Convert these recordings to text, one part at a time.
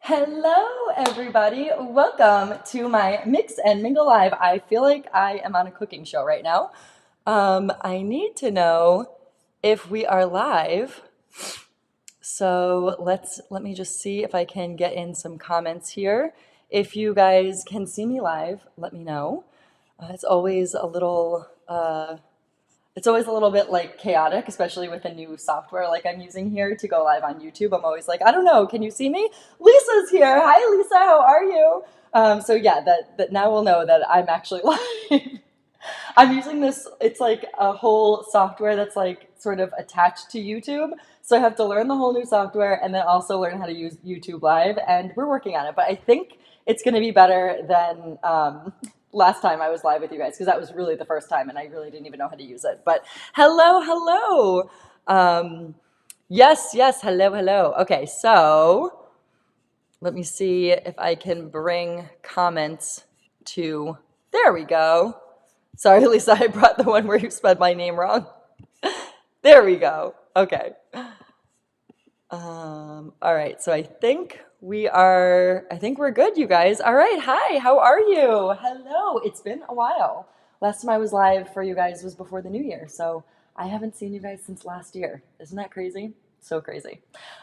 Hello, everybody. Welcome to my Mix and Mingle Live. I feel like I am on a cooking show right now. I need to know if we are live. So let me just see if I can get in some comments here. If you guys can see me live, let me know. It's always a little bit like chaotic, especially with a new software like I'm using here to go live on YouTube. I'm always like, I don't know, can you see me? Lisa's here. Hi, Lisa. How are you? So yeah, that now we'll know that I'm actually live. I'm using this. It's like a whole software that's like sort of attached to YouTube. So I have to learn the whole new software and then also learn how to use YouTube Live. And we're working on it. But I think it's going to be better than last time I was live with you guys because that was really the first time and I really didn't even know how to use it. But hello, hello. Yes, hello, hello. Okay, so let me see if I can bring comments to. There we go. Sorry, Lisa, I brought the one where you spelled my name wrong. There we go. Okay. All right, so I think we're good, you guys. All right, hi, how are you? Hello, it's been a while. Last time I was live for you guys was before the new year, so I haven't seen you guys since last year. Isn't that crazy? So crazy.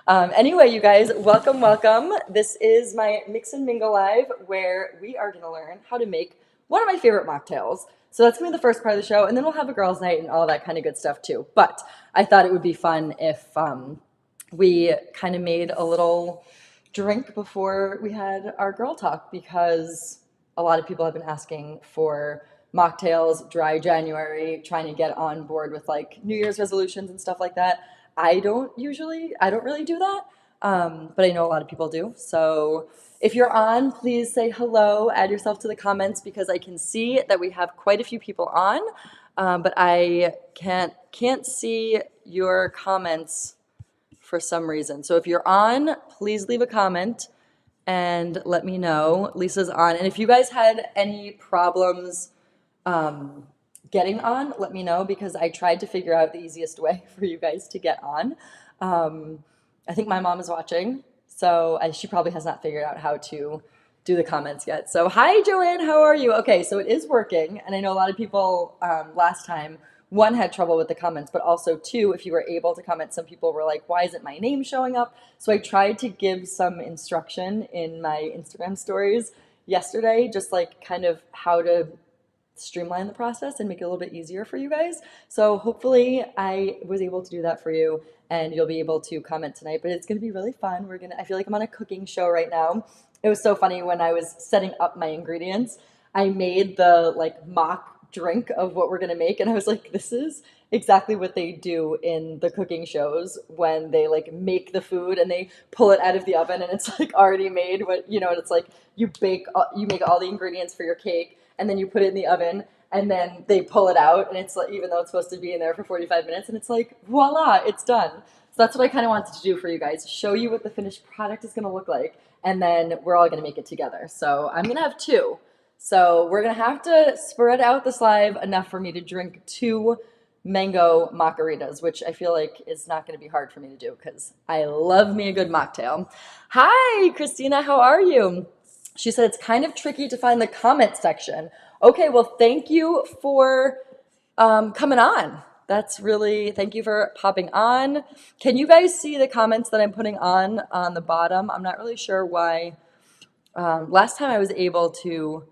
Anyway, you guys, welcome, welcome. This is my Mix and Mingle Live where we are going to learn how to make one of my favorite mocktails. So that's going to be the first part of the show, and then we'll have a girls' night and all that kind of good stuff too. But I thought it would be fun if we kind of made a little drink before we had our girl talk because a lot of people have been asking for mocktails, dry January, trying to get on board with like New Year's resolutions and stuff like that. I don't really do that, but I know a lot of people do. So if you're on, please say hello, add yourself to the comments because I can see that we have quite a few people on, but I can't see your comments for some reason. So if you're on, please leave a comment and let me know. Lisa's on. And if you guys had any problems getting on, let me know because I tried to figure out the easiest way for you guys to get on. I think my mom is watching, so she probably has not figured out how to do the comments yet. So hi, Joanne, how are you? Okay, so it is working, and I know a lot of people last time, one, had trouble with the comments, but also two, if you were able to comment, some people were like, why isn't my name showing up? So I tried to give some instruction in my Instagram stories yesterday, just like kind of how to streamline the process and make it a little bit easier for you guys. So hopefully I was able to do that for you and you'll be able to comment tonight, but it's going to be really fun. I feel like I'm on a cooking show right now. It was so funny when I was setting up my ingredients, I made the like mock drink of what we're going to make. And I was like, this is exactly what they do in the cooking shows when they like make the food and they pull it out of the oven and it's like already made. And it's like you make all the ingredients for your cake and then you put it in the oven and then they pull it out and it's like, even though it's supposed to be in there for 45 minutes and it's like, voila, it's done. So that's what I kind of wanted to do for you guys, show you what the finished product is going to look like. And then we're all going to make it together. So I'm going to have two. So we're going to have to spread out this live enough for me to drink two mango mock-a-ritas, which I feel like is not going to be hard for me to do because I love me a good mocktail. Hi, Christina, how are you? She said it's kind of tricky to find the comment section. Okay, well, thank you for coming on. Thank you for popping on. Can you guys see the comments that I'm putting on the bottom? I'm not really sure why. Last time I was able to,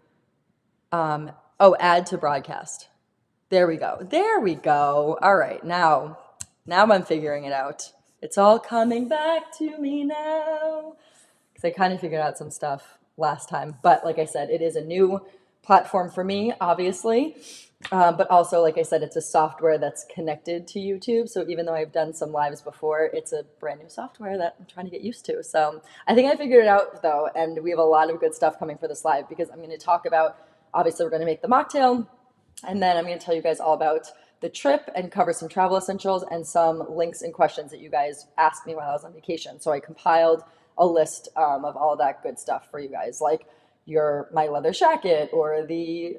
add to broadcast. There we go. There we go. All right, now I'm figuring it out. It's all coming back to me now because I kind of figured out some stuff last time. But like I said, it is a new platform for me, obviously. But also, like I said, it's a software that's connected to YouTube. So even though I've done some lives before, it's a brand new software that I'm trying to get used to. So I think I figured it out, though. And we have a lot of good stuff coming for this live because I'm going to talk about, obviously, we're going to make the mocktail. And then I'm going to tell you guys all about the trip and cover some travel essentials and some links and questions that you guys asked me while I was on vacation. So I compiled a list of all that good stuff for you guys, like my leather jacket or the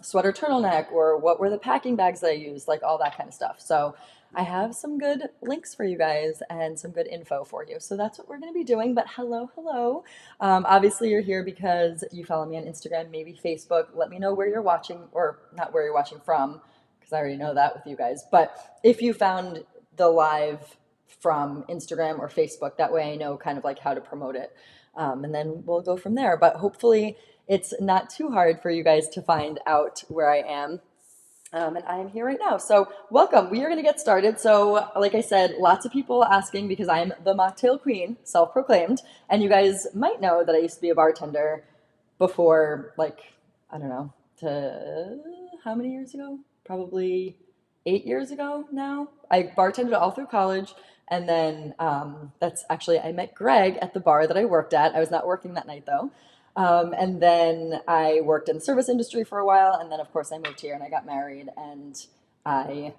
sweater turtleneck or what were the packing bags that I used, like all that kind of stuff. So I have some good links for you guys and some good info for you. So that's what we're going to be doing. But hello, hello. Obviously, you're here because you follow me on Instagram, maybe Facebook. Let me know where you're watching, or not where you're watching from, because I already know that with you guys. But if you found the live from Instagram or Facebook, that way I know kind of like how to promote it. And then we'll go from there. But hopefully, it's not too hard for you guys to find out where I am. And I am here right now. So welcome. We are going to get started. So like I said, lots of people asking because I'm the mocktail queen, self-proclaimed. And you guys might know that I used to be a bartender before, like, I don't know, to how many years ago? Probably 8 years ago now. I bartended all through college. And then that's actually, I met Greg at the bar that I worked at. I was not working that night though. And then I worked in the service industry for a while. And then, of course, I moved here and I got married. And I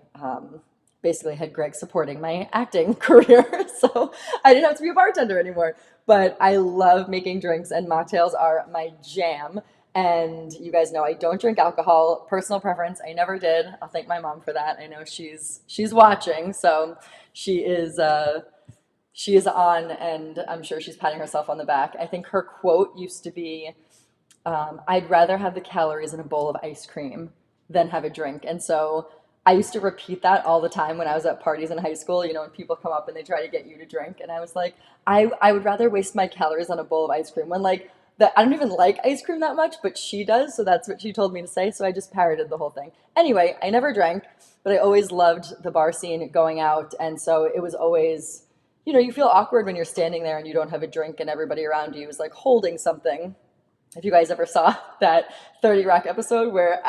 basically had Greg supporting my acting career. So I didn't have to be a bartender anymore. But I love making drinks, and mocktails are my jam. And you guys know I don't drink alcohol. Personal preference, I never did. I'll thank my mom for that. I know she's watching, so she is she is on, and I'm sure she's patting herself on the back. I think her quote used to be, I'd rather have the calories in a bowl of ice cream than have a drink. And so I used to repeat that all the time when I was at parties in high school, you know, when people come up and they try to get you to drink. And I was like, I would rather waste my calories on a bowl of ice cream when, like, that I don't even like ice cream that much, but she does. So that's what she told me to say. So I just parroted the whole thing. Anyway, I never drank, but I always loved the bar scene, going out. And so it was always, you know, you feel awkward when you're standing there and you don't have a drink and everybody around you is like holding something. If you guys ever saw that 30 Rock episode where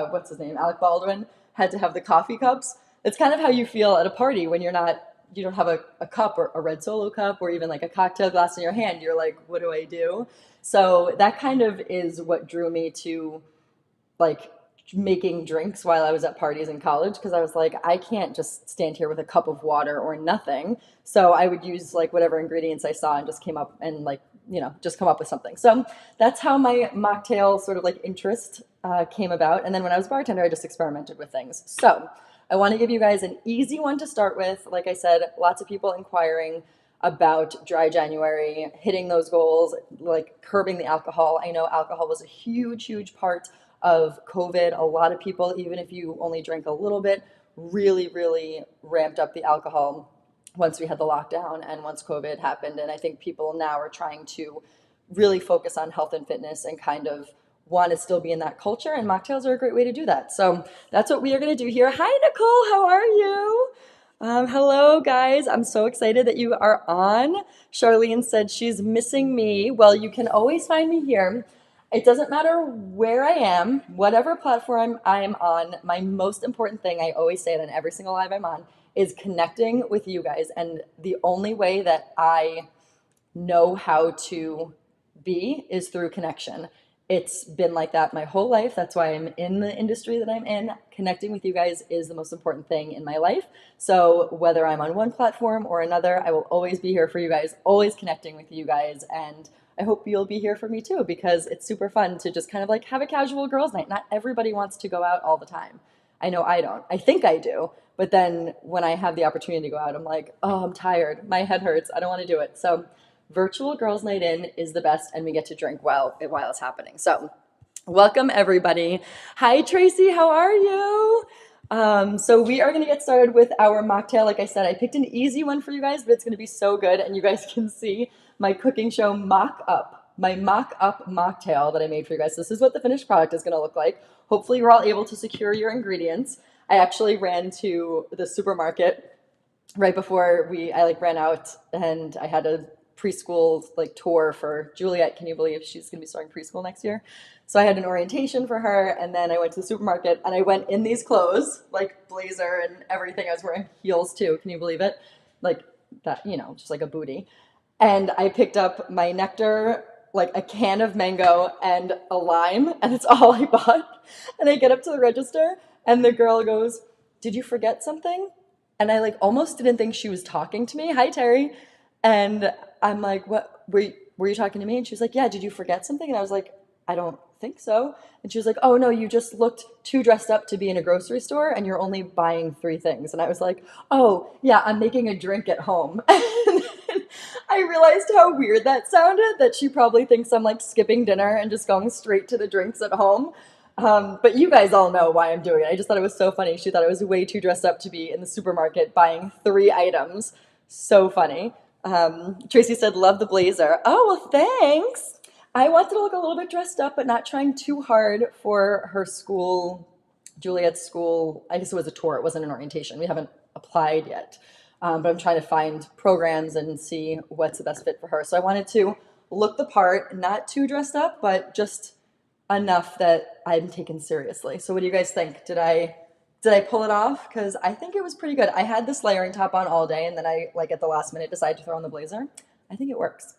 what's his name? Alec Baldwin had to have the coffee cups. It's kind of how you feel at a party when you don't have a cup, or a red Solo cup, or even like a cocktail glass in your hand. You're like, what do I do? So that kind of is what drew me to, like, making drinks while I was at parties in college, because I was like, I can't just stand here with a cup of water or nothing. So I would use like whatever ingredients I saw and just came up and, like, you know, just come up with something. So that's how my mocktail sort of like interest came about. And then when I was a bartender, I just experimented with things. So I want to give you guys an easy one to start with. Like I said, lots of people inquiring about dry January, hitting those goals, like curbing the alcohol. I know alcohol was a huge, huge part of COVID. A lot of people, even if you only drank a little bit, really, really ramped up the alcohol once we had the lockdown and once COVID happened. And I think people now are trying to really focus on health and fitness and kind of want to still be in that culture. And mocktails are a great way to do that. So that's what we are going to do here. Hi, Nicole. How are you? Hello, guys. I'm so excited that you are on. Charlene said she's missing me. Well, you can always find me here. It doesn't matter where I am, whatever platform I am on. My most important thing, I always say it on every single live I'm on, is connecting with you guys. And the only way that I know how to be is through connection. It's been like that my whole life. That's why I'm in the industry that I'm in. Connecting with you guys is the most important thing in my life. So whether I'm on one platform or another, I will always be here for you guys, always connecting with you guys. And I hope you'll be here for me too, because it's super fun to just kind of like have a casual girls' night. Not everybody wants to go out all the time. I know I don't. I think I do. But then when I have the opportunity to go out, I'm like, oh, I'm tired. My head hurts. I don't want to do it. So virtual girls' night in is the best, and we get to drink while it's happening. So welcome, everybody. Hi, Tracy. How are you? So we are going to get started with our mocktail. Like I said, I picked an easy one for you guys, but it's going to be so good. And you guys can see my cooking show mock-up, my mock-up mocktail that I made for you guys. This is what the finished product is going to look like. Hopefully you're all able to secure your ingredients. I actually ran to the supermarket right before I ran out, and I had a preschool like tour for Juliet. Can you believe she's going to be starting preschool next year? So I had an orientation for her, and then I went to the supermarket and I went in these clothes, like blazer and everything. I was wearing heels too. Can you believe it? Like that, you know, just like a booty. And I picked up my nectar, like a can of mango and a lime, and it's all I bought. And I get up to the register and the girl goes, "Did you forget something?" And I like almost didn't think she was talking to me. Hi, Terry. And I'm like, "What, were you talking to me?" And she was like, "Yeah, did you forget something?" And I was like, I don't think so. And she was like, oh no, you just looked too dressed up to be in a grocery store and you're only buying three things. And I was like, oh yeah, I'm making a drink at home. And then I realized how weird that sounded, that she probably thinks I'm like skipping dinner and just going straight to the drinks at home. But you guys all know why I'm doing it. I just thought it was so funny. She thought I was way too dressed up to be in the supermarket buying three items. So funny. Tracy said, love the blazer. Oh, well, thanks. I wanted to look a little bit dressed up, but not trying too hard for her school, Juliet's school. I guess it was a tour. It wasn't an orientation. We haven't applied yet. But I'm trying to find programs and see what's the best fit for her. So I wanted to look the part, not too dressed up, but just enough that I'm taken seriously. So what do you guys think? Did I pull it off? Because I think it was pretty good. I had this layering top on all day, and then I, like at the last minute, decided to throw on the blazer. I think it works.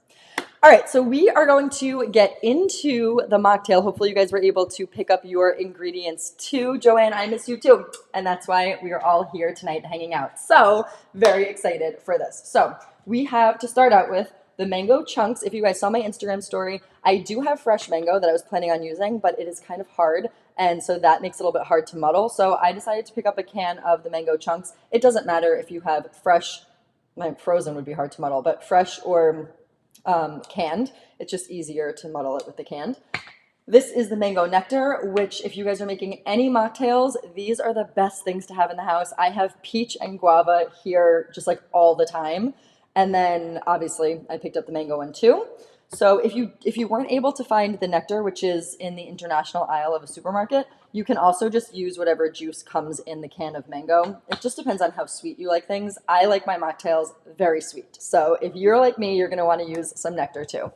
All right, so we are going to get into the mocktail. Hopefully you guys were able to pick up your ingredients too. Joanne, I miss you too. And that's why we are all here tonight hanging out. So very excited for this. So we have to start out with the mango chunks. If you guys saw my Instagram story, I do have fresh mango that I was planning on using, but it is kind of hard. And so that makes it a little bit hard to muddle. So I decided to pick up a can of the mango chunks. It doesn't matter if you have fresh, my frozen would be hard to muddle, but fresh or canned. It's just easier to muddle it with the canned. This is the mango nectar, which if you guys are making any mocktails, these are the best things to have in the house. I have peach and guava here just like all the time. And then obviously I picked up the mango one too. So if you weren't able to find the nectar, which is in the international aisle of a supermarket, you can also just use whatever juice comes in the can of mango. It just depends on how sweet you like things. I like my mocktails very sweet. So if you're like me, you're going to want to use some nectar too.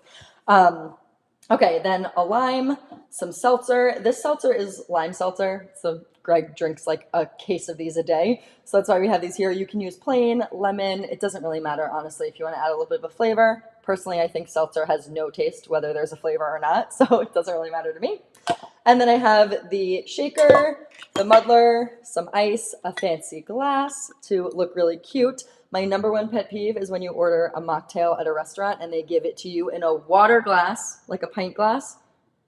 Okay, then a lime, some seltzer. This seltzer is lime seltzer. So Greg drinks like a case of these a day. So that's why we have these here. You can use plain, lemon. It doesn't really matter, honestly, if you want to add a little bit of a flavor. Personally, I think seltzer has no taste, whether there's a flavor or not. So it doesn't really matter to me. And then I have the shaker, the muddler, some ice, a fancy glass to look really cute. My number one pet peeve is when you order a mocktail at a restaurant and they give it to you in a water glass, like a pint glass.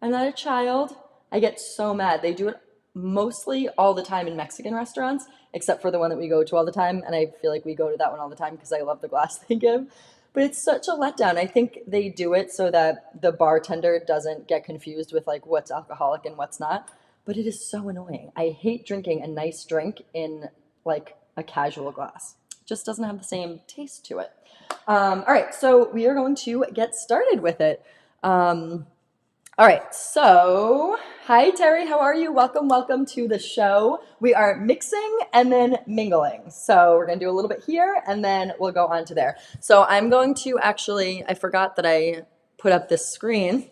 I'm not a child. I get so mad. They do it mostly all the time in Mexican restaurants, except for the one that we go to all the time. And I feel like we go to that one all the time because I love the glass they give. But it's such a letdown. I think they do it so that the bartender doesn't get confused with like what's alcoholic and what's not. But it is so annoying. I hate drinking a nice drink in like a casual glass. It just doesn't have the same taste to it. All right, so we are going to get started with it. All right, so hi Terry, how are you? Welcome to the show. We are mixing and then mingling. So we're gonna do a little bit here and then we'll go on to there. So I'm going to actually, I forgot that I put up this screen.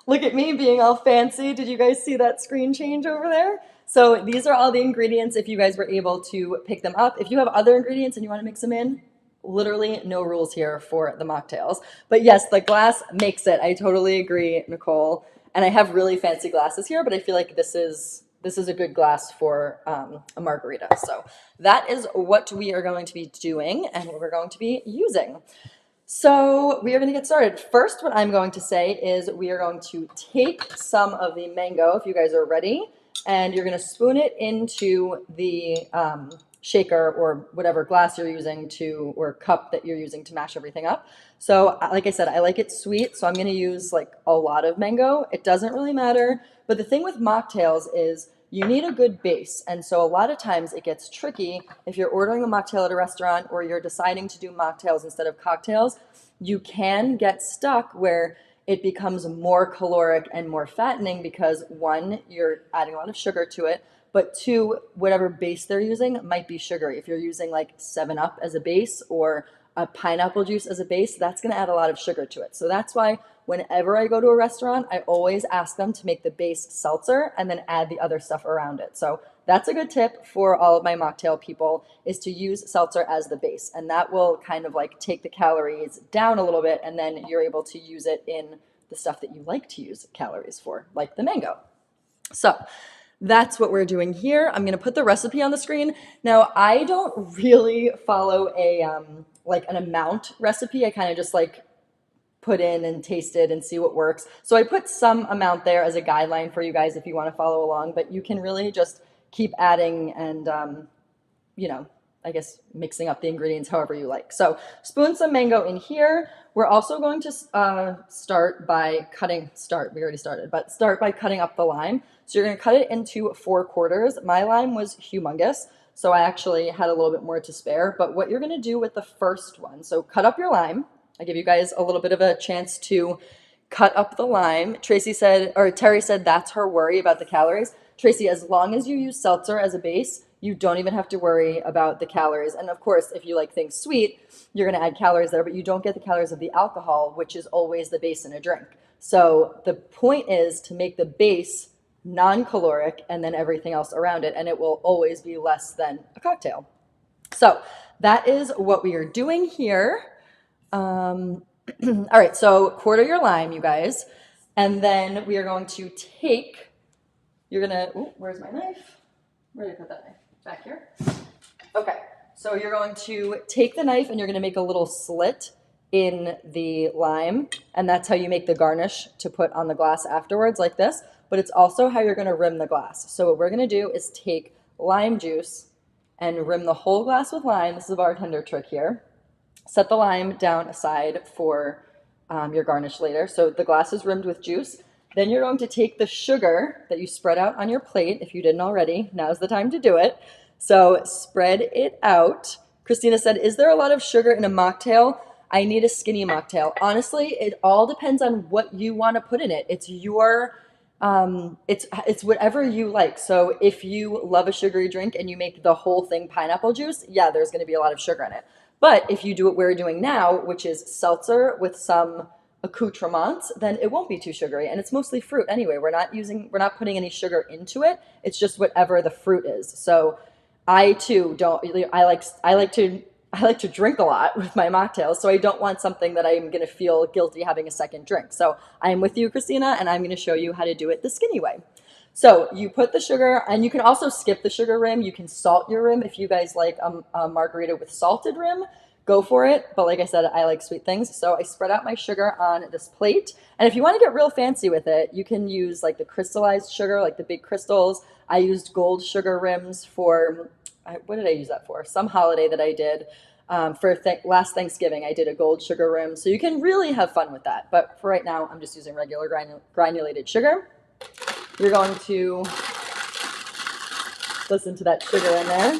Look at me being all fancy. Did you guys see that screen change over there? So these are all the ingredients if you guys were able to pick them up. If you have other ingredients and you wanna mix them in, literally no rules here for the mocktails. But yes, the glass makes it. I totally agree, Nicole. And I have really fancy glasses here, but I feel like this is a good glass for a margarita. So that is what we are going to be doing and what we're going to be using. So we are going to get started. First, what I'm going to say is we are going to take some of the mango, if you guys are ready, and you're going to spoon it into the shaker or whatever glass you're using to, or cup that you're using to mash everything up. So like I said, I like it sweet, so I'm going to use like a lot of mango. It doesn't really matter. But the thing with mocktails is you need a good base. And so a lot of times it gets tricky if you're ordering a mocktail at a restaurant or you're deciding to do mocktails instead of cocktails. You can get stuck where it becomes more caloric and more fattening because one, you're adding a lot of sugar to it, but two, whatever base they're using might be sugary. If you're using like 7-Up as a base or a pineapple juice as a base, that's going to add a lot of sugar to it. So that's why whenever I go to a restaurant, I always ask them to make the base seltzer and then add the other stuff around it. So that's a good tip for all of my mocktail people, is to use seltzer as the base. And that will kind of like take the calories down a little bit, and then you're able to use it in the stuff that you like to use calories for, like the mango. So that's what we're doing here. I'm going to put the recipe on the screen. Now, I don't really follow a like an amount recipe. I kind of just like put in and taste it and see what works. So I put some amount there as a guideline for you guys if you want to follow along, but you can really just keep adding and, you know, I guess mixing up the ingredients however you like. So spoon some mango in here. We're also going to start by cutting up the lime. So you're going to cut it into 4 quarters. My lime was humongous, so I actually had a little bit more to spare. But what you're going to do with the first one, so cut up your lime. I give you guys a little bit of a chance to cut up the lime. Terry said that's her worry about the calories. Tracy, as long as you use seltzer as a base, you don't even have to worry about the calories. And of course, if you like things sweet, you're going to add calories there, but you don't get the calories of the alcohol, which is always the base in a drink. So the point is to make the base non-caloric and then everything else around it, and it will always be less than a cocktail. So that is what we are doing here. All right, so quarter your lime, you guys, and then we are going to take, where's my knife? Where did I put that knife? Back here. Okay, so you're going to take the knife and you're going to make a little slit in the lime, and that's how you make the garnish to put on the glass afterwards, like this, but it's also how you're going to rim the glass. So what we're going to do is take lime juice and rim the whole glass with lime. This is a bartender trick here. Set the lime down aside for your garnish later. So the glass is rimmed with juice. Then you're going to take the sugar that you spread out on your plate. If you didn't already, now's the time to do it. So spread it out. Christina said, is there a lot of sugar in a mocktail? I need a skinny mocktail. Honestly, it all depends on what you want to put in it. It's your, it's whatever you like. So if you love a sugary drink and you make the whole thing pineapple juice, yeah, there's going to be a lot of sugar in it. But if you do what we're doing now, which is seltzer with some accoutrements, then it won't be too sugary, and it's mostly fruit anyway. We're not putting any sugar into it. It's just whatever the fruit is. So I too I like to drink a lot with my mocktails, so I don't want something that I'm going to feel guilty having a second drink. So I'm with you, Christina, and I'm going to show you how to do it the skinny way. So you put the sugar, and you can also skip the sugar rim. You can salt your rim if you guys like a margarita with salted rim. Go for it. But like I said, I like sweet things. So I spread out my sugar on this plate. And if you want to get real fancy with it, you can use like the crystallized sugar, like the big crystals. I used gold sugar rims for, what did I use that for? Some holiday that I did. For last Thanksgiving, I did a gold sugar rim. So you can really have fun with that. But for right now, I'm just using regular granulated sugar. You're going to listen to that sugar in there.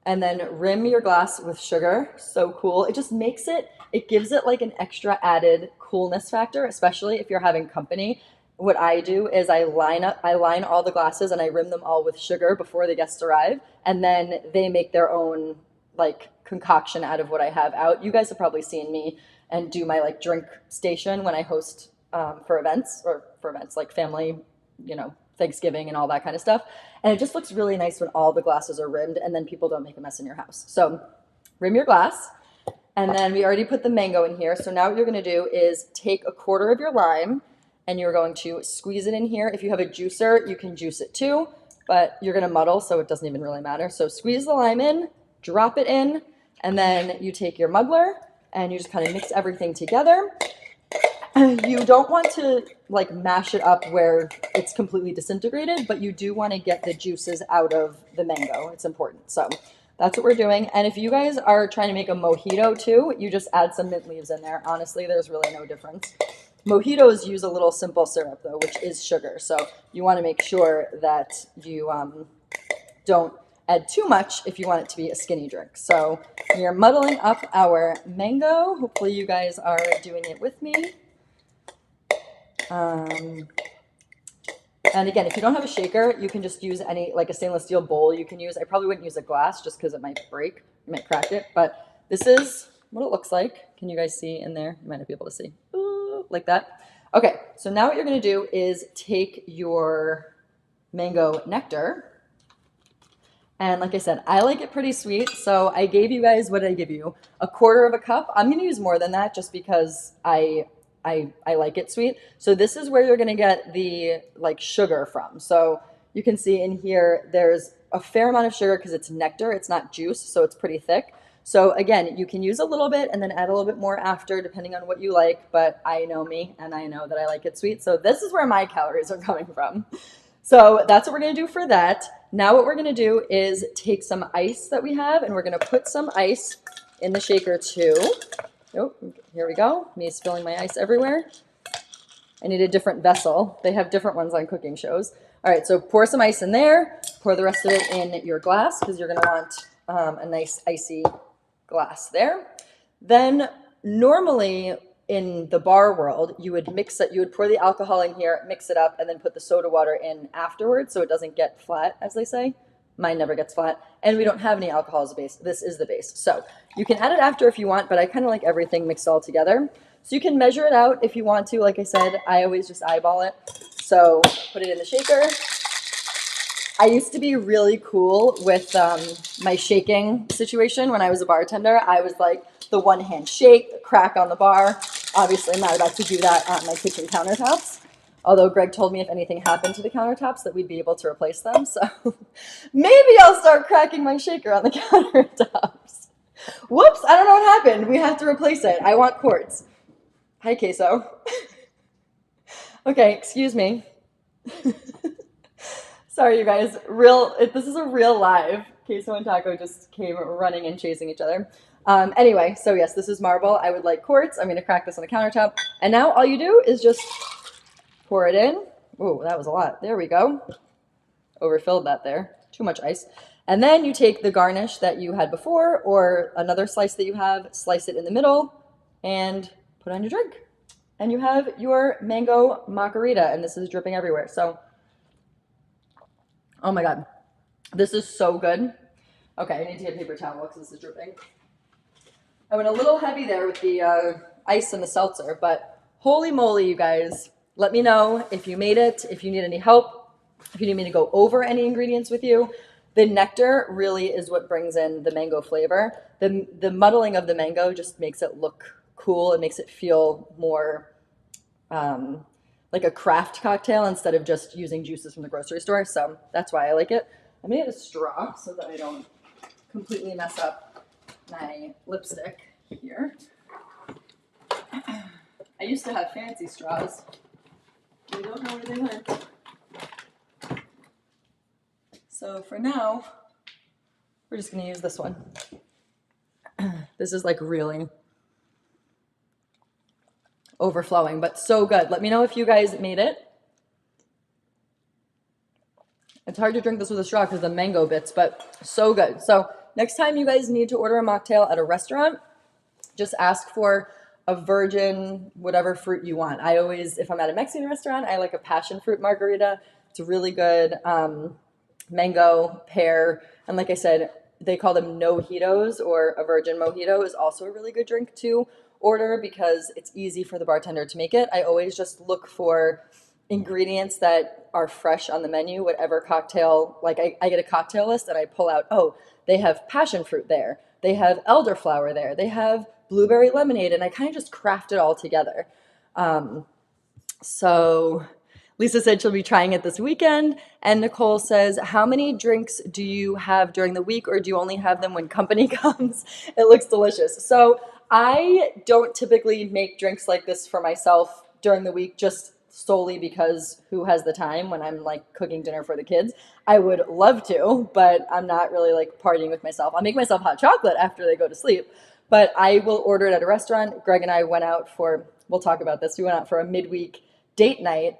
And then rim your glass with sugar. So cool. It just makes it gives it like an extra added coolness factor, especially if you're having company. What I do is I line all the glasses and I rim them all with sugar before the guests arrive. And then they make their own like concoction out of what I have out. You guys have probably seen me and do my like drink station when I host for events like family, Thanksgiving and all that kind of stuff. And it just looks really nice when all the glasses are rimmed and then people don't make a mess in your house. So rim your glass. And then we already put the mango in here. So now what you're going to do is take a quarter of your lime and you're going to squeeze it in here. If you have a juicer, you can juice it too, but you're going to muddle, so it doesn't even really matter. So squeeze the lime in, drop it in, and then you take your muddler and you just kind of mix everything together. You don't want to like mash it up where it's completely disintegrated, but you do want to get the juices out of the mango. It's important. So that's what we're doing. And if you guys are trying to make a mojito too, you just add some mint leaves in there. Honestly, there's really no difference. Mojitos use a little simple syrup though, which is sugar. So you want to make sure that you don't add too much if you want it to be a skinny drink. So we are muddling up our mango. Hopefully you guys are doing it with me. And again, if you don't have a shaker, you can just use like a stainless steel bowl you can use. I probably wouldn't use a glass just because it might break, you might crack it, but this is what it looks like. Can you guys see in there? You might not be able to see. Ooh, like that. Okay, so now what you're going to do is take your mango nectar. And like I said, I like it pretty sweet, so I gave you guys, what did I give you? A quarter of a cup. I'm going to use more than that just because I like it sweet. So this is where you're going to get the like sugar from. So you can see in here, there's a fair amount of sugar because it's nectar. It's not juice, so it's pretty thick. So again, you can use a little bit and then add a little bit more after, depending on what you like, but I know me and I know that I like it sweet. So this is where my calories are coming from. So that's what we're gonna do for that. Now what we're gonna do is take some ice that we have and we're gonna put some ice in the shaker too. Oh, here we go. Me spilling my ice everywhere. I need a different vessel. They have different ones on cooking shows. All right, so pour some ice in there. Pour the rest of it in your glass because you're gonna want a nice icy glass there. Then normally in the bar world, you would mix it, you would pour the alcohol in here, mix it up, and then put the soda water in afterwards so it doesn't get flat, as they say. Mine never gets flat. And we don't have any alcohol as a base. This is the base. So you can add it after if you want, but I kind of like everything mixed all together. So you can measure it out if you want to. Like I said, I always just eyeball it. So put it in the shaker. I used to be really cool with my shaking situation when I was a bartender. I was like the one hand shake, crack on the bar. Obviously, I'm not about to do that on my kitchen countertops. Although Greg told me if anything happened to the countertops that we'd be able to replace them. So maybe I'll start cracking my shaker on the countertops. Whoops, I don't know what happened. We have to replace it. I want quartz. Hi, Queso. Okay, excuse me. Sorry, you guys. This is a real live. Queso and Taco just came running and chasing each other. Anyway, so yes, this is marble. I would like quartz. I'm going to crack this on the countertop. And now all you do is just pour it in. Ooh, that was a lot. There we go. Overfilled that there. Too much ice. And then you take the garnish that you had before or another slice that you have, slice it in the middle, and put on your drink. And you have your mango mock-a-rita, and this is dripping everywhere. So, oh my God, this is so good. Okay, I need to get a paper towel because this is dripping. I went a little heavy there with the ice and the seltzer, but holy moly, you guys. Let me know if you made it, if you need any help, if you need me to go over any ingredients with you. The nectar really is what brings in the mango flavor. The muddling of the mango just makes it look cool. It makes it feel more like a craft cocktail instead of just using juices from the grocery store. So that's why I like it. I made a straw so that I don't completely mess up my lipstick here. I used to have fancy straws. I don't know where they went. So for now, we're just gonna use this one. This is like really overflowing, but so good. Let me know if you guys made it. It's hard to drink this with a straw because the mango bits, but so good. So next time you guys need to order a mocktail at a restaurant, just ask for a virgin, whatever fruit you want. I always, if I'm at a Mexican restaurant, I like a passion fruit margarita. It's really good. Mango, pear, and like I said, they call them no-hitos, or a virgin mojito is also a really good drink to order because it's easy for the bartender to make it. I always just look for ingredients that are fresh on the menu, whatever cocktail, like I get a cocktail list and I pull out, oh, they have passion fruit there, they have elderflower there, they have blueberry lemonade, and I kind of just craft it all together. So Lisa said she'll be trying it this weekend, and Nicole says, how many drinks do you have during the week, or do you only have them when company comes? It looks delicious. So I don't typically make drinks like this for myself during the week, just solely because who has the time when I'm like cooking dinner for the kids? I would love to, but I'm not really like partying with myself. I'll make myself hot chocolate after they go to sleep, but I will order it at a restaurant. Greg and I went out for, we'll talk about this, we went out for a midweek date night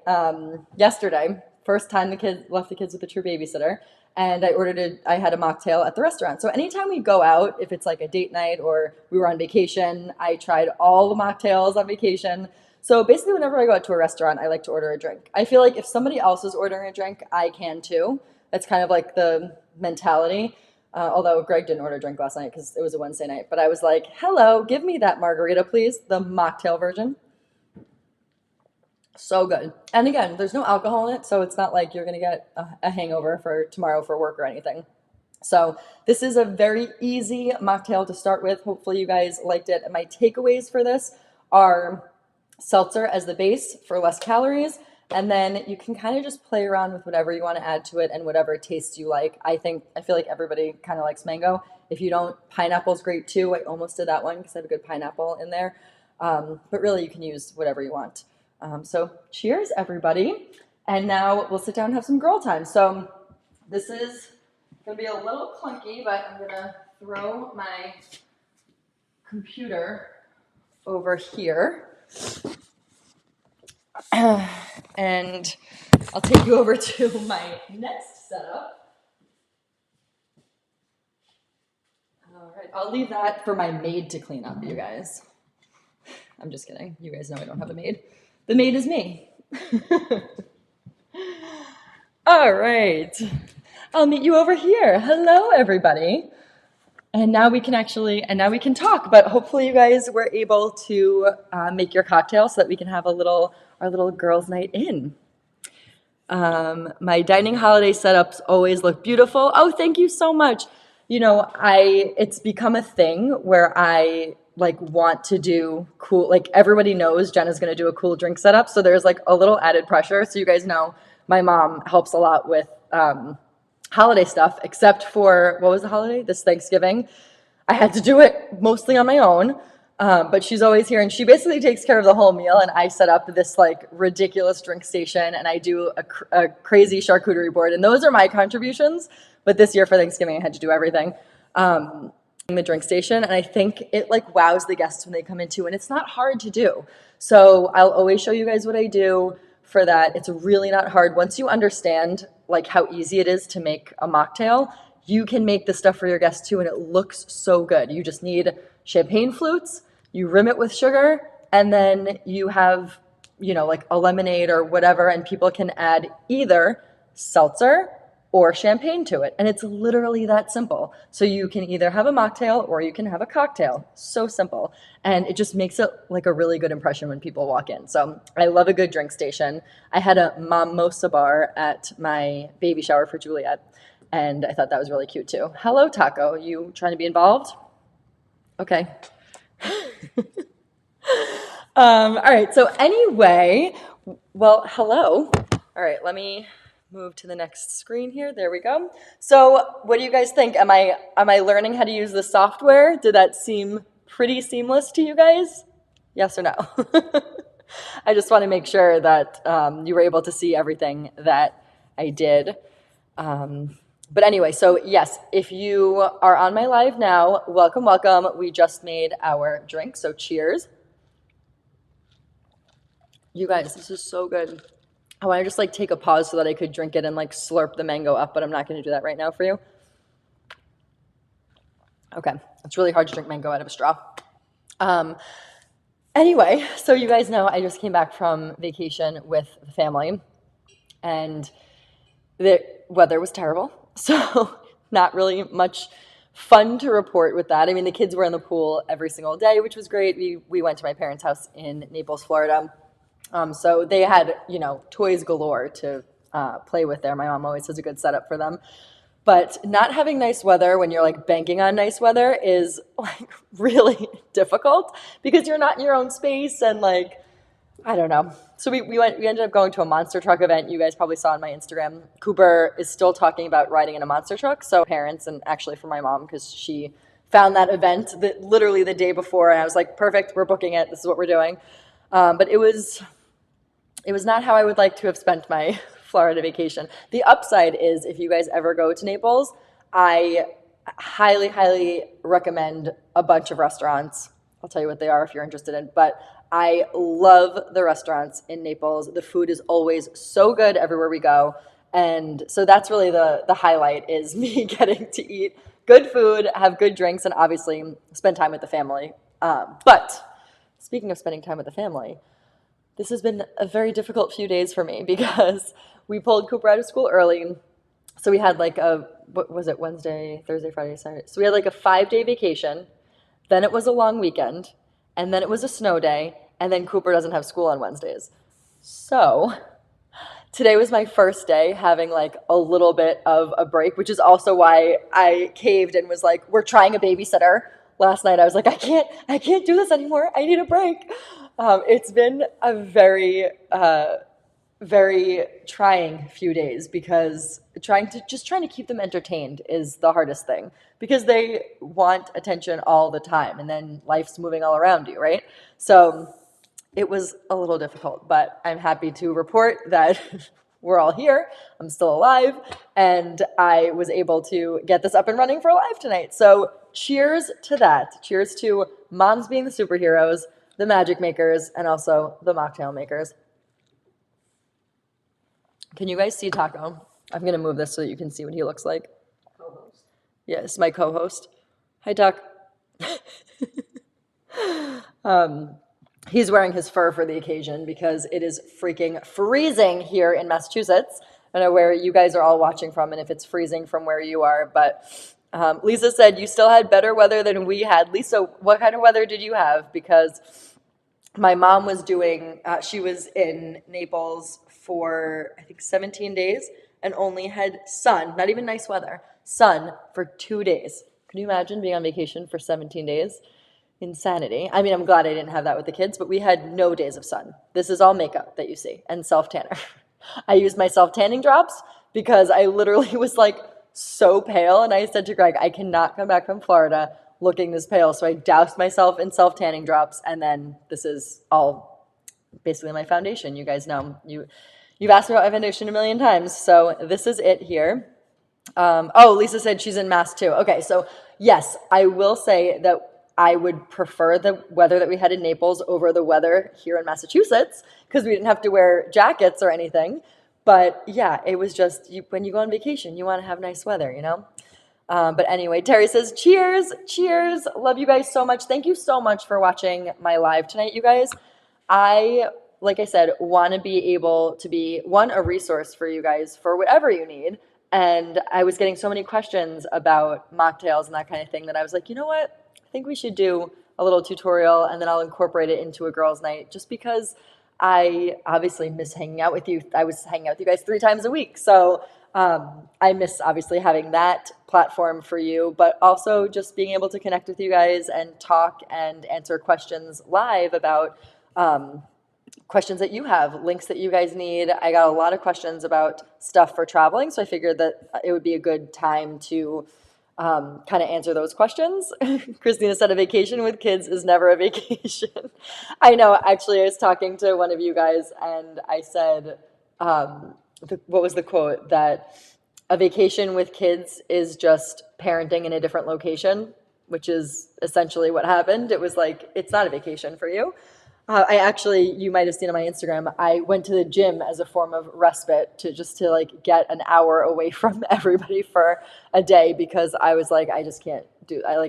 yesterday. First time the kids left the kids with a true babysitter, and I had a mocktail at the restaurant. So anytime we go out, if it's like a date night or we were on vacation, I tried all the mocktails on vacation. So basically whenever I go out to a restaurant, I like to order a drink. I feel like if somebody else is ordering a drink, I can too. That's kind of like the mentality. Although Greg didn't order a drink last night because it was a Wednesday night. But I was like, hello, give me that margarita, please. The mocktail version. So good. And again, there's no alcohol in it, so it's not like you're going to get a hangover for tomorrow for work or anything. So this is a very easy mocktail to start with. Hopefully you guys liked it. And my takeaways for this are seltzer as the base for less calories, and then you can kind of just play around with whatever you want to add to it and whatever taste you like. I feel like everybody kind of likes mango. If you don't, pineapple's great too. I almost did that one because I have a good pineapple in there. But really, you can use whatever you want. So cheers, everybody. And now we'll sit down and have some girl time. So this is going to be a little clunky, but I'm going to throw my computer over here. And I'll take you over to my next setup. All right, I'll leave that for my maid to clean up, you guys. I'm just kidding. You guys know I don't have a maid. The maid is me. All right. I'll meet you over here. Hello, everybody. And now we can talk, but hopefully you guys were able to make your cocktail so that we can have our little girls' night in. My dining holiday setups always look beautiful. Oh, thank you so much. You know, it's become a thing where I want to do cool, everybody knows Jenna's going to do a cool drink setup. So there's a little added pressure. So you guys know my mom helps a lot with holiday stuff, except for, what was the holiday? This Thanksgiving. I had to do it mostly on my own, but she's always here, and she basically takes care of the whole meal, and I set up this ridiculous drink station, and I do a crazy charcuterie board, and those are my contributions, but this year for Thanksgiving I had to do everything. The drink station, and I think it wows the guests when they come in too, and it's not hard to do. So I'll always show you guys what I do for that. It's really not hard. Once you understand how easy it is to make a mocktail, you can make the stuff for your guests too, and it looks so good. You just need champagne flutes, you rim it with sugar, and then you have, a lemonade or whatever, and people can add either seltzer or champagne to it. And it's literally that simple. So you can either have a mocktail or you can have a cocktail. So simple. And it just makes it a really good impression when people walk in. So I love a good drink station. I had a mimosa bar at my baby shower for Juliet, and I thought that was really cute too. Hello, Taco. You trying to be involved? Okay. All right. So anyway, well, hello. All right. Let me move to the next screen here. There we go. So what do you guys think? Am I learning how to use the software? Did that seem pretty seamless to you guys? Yes or no? I just want to make sure that you were able to see everything that I did. But anyway, so yes, if you are on my live now, welcome, welcome. We just made our drink, so cheers. You guys, this is so good. I want to just take a pause so that I could drink it and slurp the mango up, but I'm not going to do that right now for you. Okay, it's really hard to drink mango out of a straw. Anyway, so you guys know I just came back from vacation with the family, and the weather was terrible, so not really much fun to report with that. I mean, the kids were in the pool every single day, which was great. We went to my parents' house in Naples, Florida. So they had, toys galore to play with there. My mom always has a good setup for them. But not having nice weather when you're banking on nice weather is really difficult because you're not in your own space and I don't know. So we ended up going to a monster truck event. You guys probably saw on my Instagram. Cooper is still talking about riding in a monster truck. So parents, and actually for my mom, because she found that event literally the day before, and I was like, perfect, we're booking it. This is what we're doing. But it was not how I would like to have spent my Florida vacation. The upside is if you guys ever go to Naples, I highly, highly recommend a bunch of restaurants. I'll tell you what they are if you're interested in, but I love the restaurants in Naples. The food is always so good everywhere we go. And so that's really the highlight is me getting to eat good food, have good drinks, and obviously spend time with the family. But speaking of spending time with the family, this has been a very difficult few days for me because we pulled Cooper out of school early. So we had what was it, Wednesday, Thursday, Friday, Saturday. So we had a 5-day vacation. Then it was a long weekend. And then it was a snow day. And then Cooper doesn't have school on Wednesdays. So today was my first day having a little bit of a break, which is also why I caved and was we're trying a babysitter. Last night I was I can't do this anymore. I need a break. It's been a very very trying few days because trying to keep them entertained is the hardest thing because they want attention all the time and then life's moving all around you, right? So it was a little difficult, but I'm happy to report that we're all here. I'm still alive, and I was able to get this up and running for live tonight. So cheers to that. Cheers to moms being the superheroes, the magic makers, and also the mocktail makers. Can you guys see Taco? I'm going to move this so that you can see what he looks like. Co-host. Yes, my co-host. Hi, Tuck. He's wearing his fur for the occasion because it is freaking freezing here in Massachusetts. I don't know where you guys are all watching from and if it's freezing from where you are, but Lisa said you still had better weather than we had. Lisa, what kind of weather did you have? Because my mom was she was in Naples for, I think, 17 days and only had sun, not even nice weather, sun for 2 days. Can you imagine being on vacation for 17 days? Insanity. I mean, I'm glad I didn't have that with the kids, but we had no days of sun. This is all makeup that you see and self-tanner. I used my self-tanning drops because I literally was like so pale. And I said to Greg, I cannot come back from Florida looking this pale. So I doused myself in self-tanning drops. And then this is all basically my foundation. You guys know, you've asked me about my foundation a million times. So this is it here. Oh, Lisa said she's in Mass too. Okay, so yes, I will say that I would prefer the weather that we had in Naples over the weather here in Massachusetts because we didn't have to wear jackets or anything. But yeah, it was just when you go on vacation, you want to have nice weather, you know? But anyway, Terry says, cheers, cheers. Love you guys so much. Thank you so much for watching my live tonight, you guys. Like I said, want to be able to be, one, a resource for you guys for whatever you need. And I was getting so many questions about mocktails and that kind of thing that I was like, you know what? I think we should do a little tutorial and then I'll incorporate it into a girls' night just because I obviously miss hanging out with you. I was hanging out with you guys 3 times a week. So I miss obviously having that platform for you, but also just being able to connect with you guys and talk and answer questions live about questions that you have, links that you guys need. I got a lot of questions about stuff for traveling, so I figured that it would be a good time to kind of answer those questions. Christina said a vacation with kids is never a vacation. I know, actually, I was talking to one of you guys and I said, what was the quote? That a vacation with kids is just parenting in a different location, which is essentially what happened. It was like, it's not a vacation for you. You might have seen on my Instagram, I went to the gym as a form of respite to like get an hour away from everybody for a day because I was like, I just can't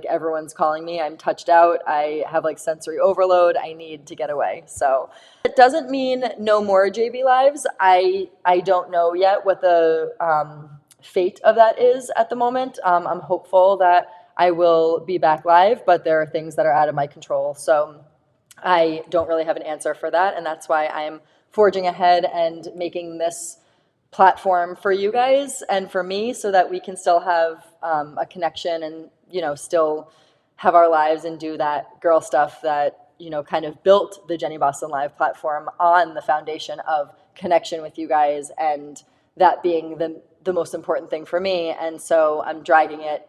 everyone's calling me. I'm touched out. I have like sensory overload. I need to get away. So it doesn't mean no more JV lives. I don't know yet what the fate of that is at the moment. I'm hopeful that I will be back live, but there are things that are out of my control. So I don't really have an answer for that, and that's why I'm forging ahead and making this platform for you guys and for me so that we can still have a connection and, you know, still have our lives and do that girl stuff that, you know, kind of built the Jenny Boston Live platform on the foundation of connection with you guys and that being the most important thing for me. And so I'm not dragging it,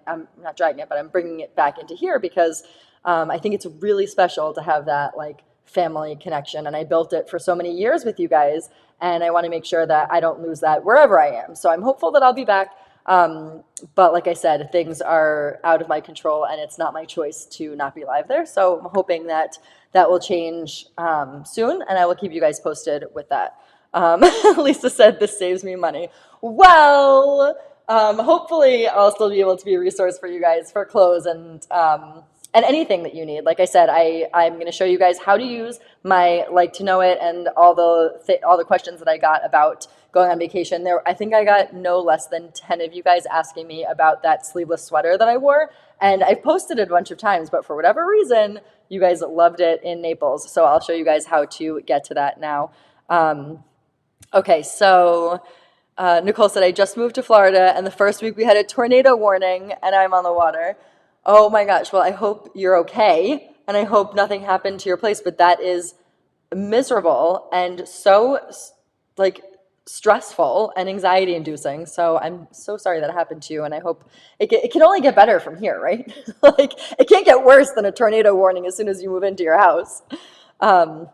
but I'm bringing it back into here because I think it's really special to have that like family connection. And I built it for so many years with you guys. And I want to make sure that I don't lose that wherever I am. So I'm hopeful that I'll be back. But like I said, things are out of my control and it's not my choice to not be live there. So I'm hoping that that will change soon. And I will keep you guys posted with that. Lisa said this saves me money. Well, hopefully I'll still be able to be a resource for you guys for clothes and anything that you need. Like I said, I'm going to show you guys how to use my like to know it and all the questions that I got about going on vacation. I think I got no less than 10 of you guys asking me about that sleeveless sweater that I wore. And I've posted it a bunch of times, but for whatever reason, you guys loved it in Naples. So I'll show you guys how to get to that now. Okay, so Nicole said, I just moved to Florida and the first week we had a tornado warning and I'm on the water. Oh my gosh, well, I hope you're okay, and I hope nothing happened to your place, but that is miserable and so, like, stressful and anxiety inducing. So I'm so sorry that happened to you. And I hope it can only get better from here, right? Like it can't get worse than a tornado warning as soon as you move into your house. Um,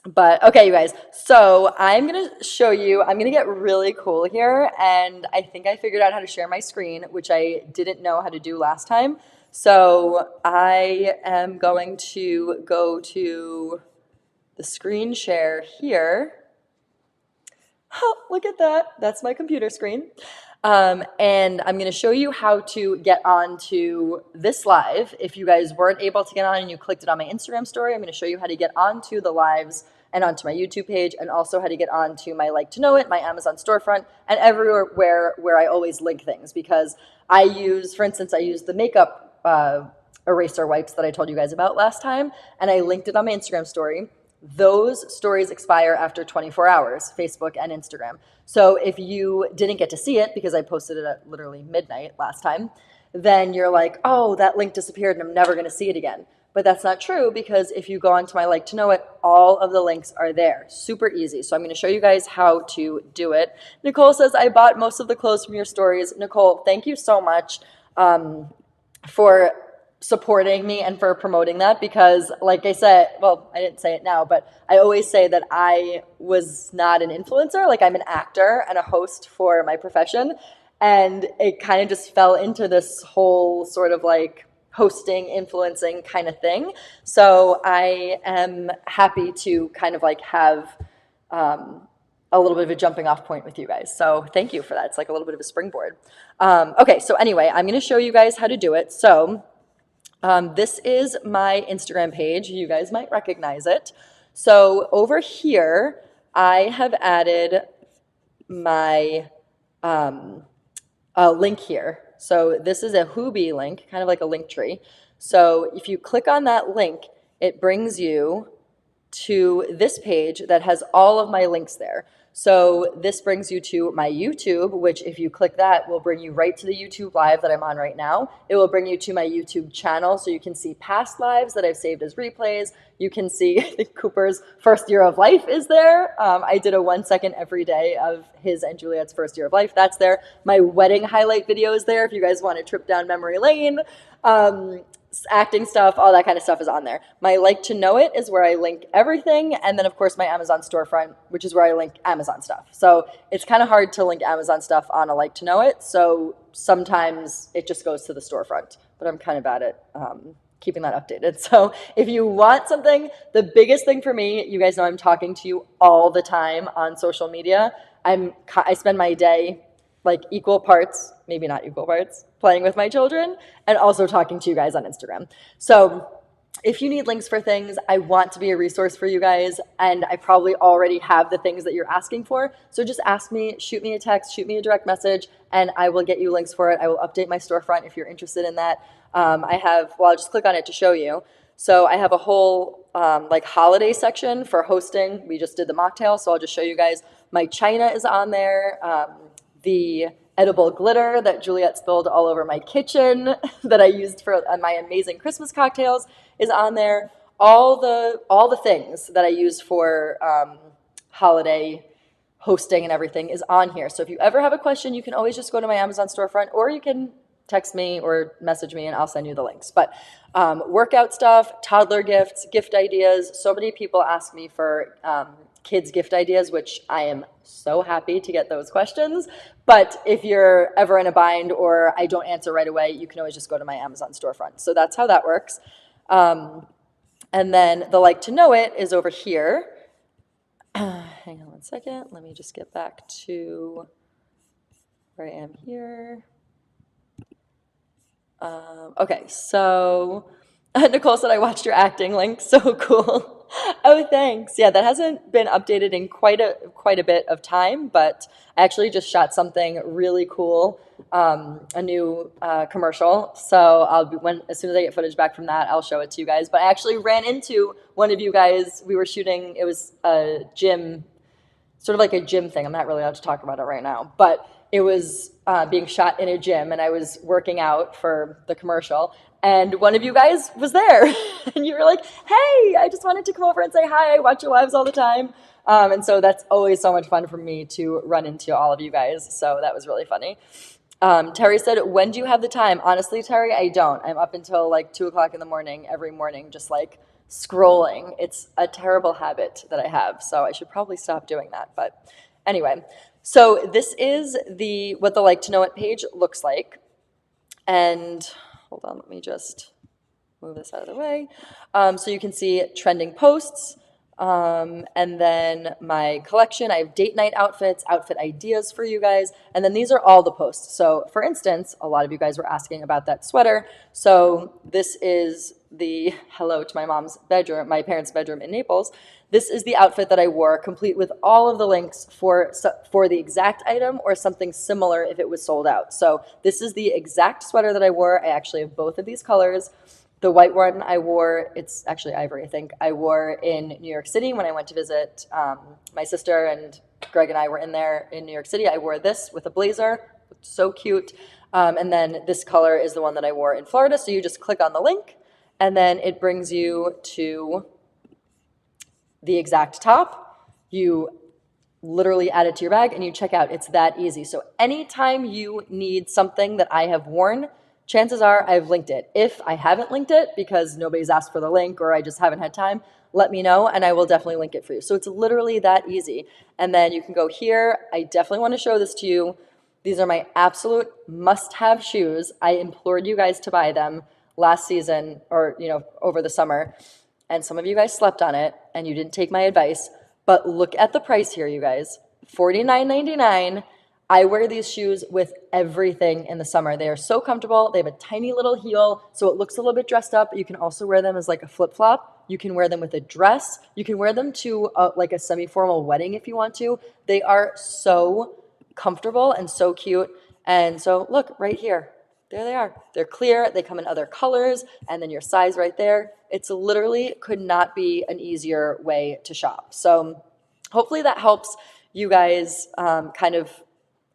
but okay, you guys, so I'm going to show you, I'm going to get really cool here. And I think I figured out how to share my screen, which I didn't know how to do last time. So I am going to go to the screen share here. Oh, look at that. That's my computer screen. And I'm going to show you how to get onto this live. If you guys weren't able to get on and you clicked it on my Instagram story, I'm going to show you how to get onto the lives and onto my YouTube page, and also how to get onto my Like to Know It, my Amazon storefront, and everywhere where I always link things, because I use, for instance, I use the makeup eraser wipes that I told you guys about last time, and I linked it on my Instagram story. Those stories expire after 24 hours, Facebook and Instagram. So if you didn't get to see it because I posted it at literally midnight last time, then you're like, oh, that link disappeared and I'm never going to see it again. But that's not true, because if you go onto my Like to Know It, all of the links are there. Super easy. So I'm going to show you guys how to do it. Nicole says, I bought most of the clothes from your stories. Nicole, thank you so much for supporting me and for promoting that, because like I said, well, I didn't say it now, but I always say that I was not an influencer. Like I'm an actor and a host for my profession. And it kind of just fell into this whole sort of like hosting, influencing kind of thing. So I am happy to kind of like have a little bit of a jumping off point with you guys. So thank you for that. It's like a little bit of a springboard. Okay, so anyway, I'm going to show you guys how to do it. So this is my Instagram page. You guys might recognize it. So over here, I have added my link here. So this is a Hoobie link, kind of like a link tree. So if you click on that link, it brings you to this page that has all of my links there. So this brings you to my YouTube, which if you click that will bring you right to the YouTube live that I'm on right now. It will bring you to my YouTube channel, so you can see past lives that I've saved as replays. You can see I think Cooper's first year of life is there. I did a 1 second every day of his and Juliet's first year of life. That's there. My wedding highlight video is there if you guys want a trip down memory lane. Acting stuff, all that kind of stuff is on there. My Like to Know It is where I link everything. And then, of course, my Amazon storefront, which is where I link Amazon stuff. So it's kind of hard to link Amazon stuff on a Like to Know It. So sometimes it just goes to the storefront. But I'm kind of bad at keeping that updated. So if you want something, the biggest thing for me, you guys know I'm talking to you all the time on social media. I spend my day like equal parts, maybe not equal parts, playing with my children and also talking to you guys on Instagram. So if you need links for things, I want to be a resource for you guys, and I probably already have the things that you're asking for. So just ask me, shoot me a text, shoot me a direct message, and I will get you links for it. I will update my storefront if you're interested in that. I'll just click on it to show you. So I have a whole like holiday section for hosting. We just did the mocktail, so I'll just show you guys. My china is on there. The edible glitter that Juliet spilled all over my kitchen that I used for my amazing Christmas cocktails is on there. All the things that I use for holiday hosting and everything is on here. So if you ever have a question, you can always just go to my Amazon storefront, or you can text me or message me and I'll send you the links. But workout stuff, toddler gifts, gift ideas. So many people ask me for kids gift ideas, which I am so happy to get those questions. But if you're ever in a bind or I don't answer right away, you can always just go to my Amazon storefront. So that's how that works. And then the Like to Know It is over here. Hang on one second. Let me just get back to where I am here. Okay, so Nicole said I watched your acting link. So cool. Oh, thanks. Yeah, that hasn't been updated in quite a bit of time, but I actually just shot something really cool, a new commercial. So as soon as I get footage back from that, I'll show it to you guys. But I actually ran into one of you guys. We were shooting. It was a gym, sort of like a gym thing. I'm not really allowed to talk about it right now, but it was being shot in a gym, and I was working out for the commercial. And one of you guys was there, and you were like, hey, I just wanted to come over and say hi. I watch your lives all the time. And so that's always so much fun for me to run into all of you guys. So that was really funny. Terry said, when do you have the time? Honestly, Terry, I don't. I'm up until like 2 o'clock in the morning every morning, just like scrolling. It's a terrible habit that I have. So I should probably stop doing that. But anyway, so this is what the like to know it page looks like. And hold on, let me just move this out of the way. So you can see trending posts, and then my collection. I have date night outfits, outfit ideas for you guys, and then these are all the posts. So for instance, a lot of you guys were asking about that sweater. So this is the hello to my mom's bedroom, my parents' bedroom in Naples. This is the outfit that I wore, complete with all of the links for the exact item or something similar if it was sold out. So this is the exact sweater that I wore. I actually have both of these colors. The white one I wore, it's actually ivory, I think. I wore in New York City when I went to visit my sister, and Greg and I were in there in New York City. I wore this with a blazer, so cute. And then this color is the one that I wore in Florida. So you just click on the link, and then it brings you to the exact top. You literally add it to your bag and you check out. It's that easy. So anytime you need something that I have worn, chances are I've linked it. If I haven't linked it because nobody's asked for the link or I just haven't had time, let me know and I will definitely link it for you. So it's literally that easy. And then you can go here. I definitely want to show this to you. These are my absolute must-have shoes. I implored you guys to buy them last season or, over the summer. And some of you guys slept on it and you didn't take my advice. But look at the price here, you guys. $49.99. I wear these shoes with everything in the summer. They are so comfortable. They have a tiny little heel, so it looks a little bit dressed up. You can also wear them as like a flip-flop. You can wear them with a dress. You can wear them to like a semi-formal wedding if you want to. They are so comfortable and so cute. And so look right here. There they are. They're clear. They come in other colors, and then your size right there. It's literally could not be an easier way to shop. So hopefully that helps you guys kind of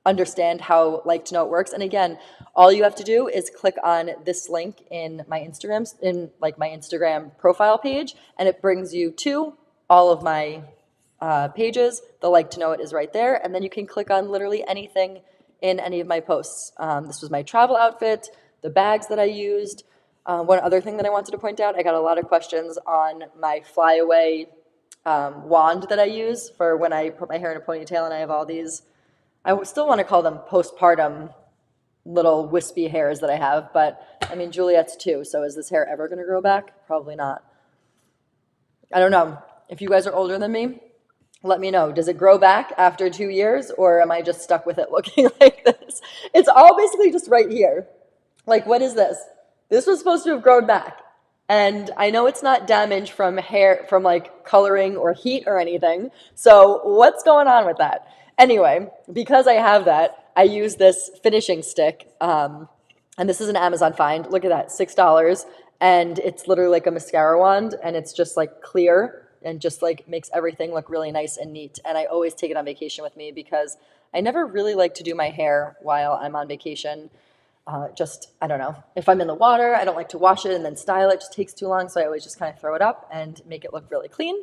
understand how like to know it works. And again, all you have to do is click on this link in my Instagram profile page, and it brings you to all of my pages. The like to know it is right there, and then you can click on literally anything in any of my posts. This was my travel outfit, the bags that I used. One other thing that I wanted to point out, I got a lot of questions on my flyaway wand that I use for when I put my hair in a ponytail, and I have all these, I still want to call them postpartum little wispy hairs that I have, but I mean, Juliet's too, so is this hair ever going to grow back? Probably not. I don't know. If you guys are older than me, let me know. Does it grow back after 2 years, or am I just stuck with it looking like this? It's all basically just right here. Like, what is this? This was supposed to have grown back. And I know it's not damage from hair, from like coloring or heat or anything. So what's going on with that? Anyway, because I have that, I use this finishing stick. And this is an Amazon find. Look at that, $6. And it's literally like a mascara wand, and it's just like clear and just like makes everything look really nice and neat. And I always take it on vacation with me because I never really like to do my hair while I'm on vacation. I don't know. If I'm in the water, I don't like to wash it and then style it. It just takes too long, so I always just kind of throw it up and make it look really clean.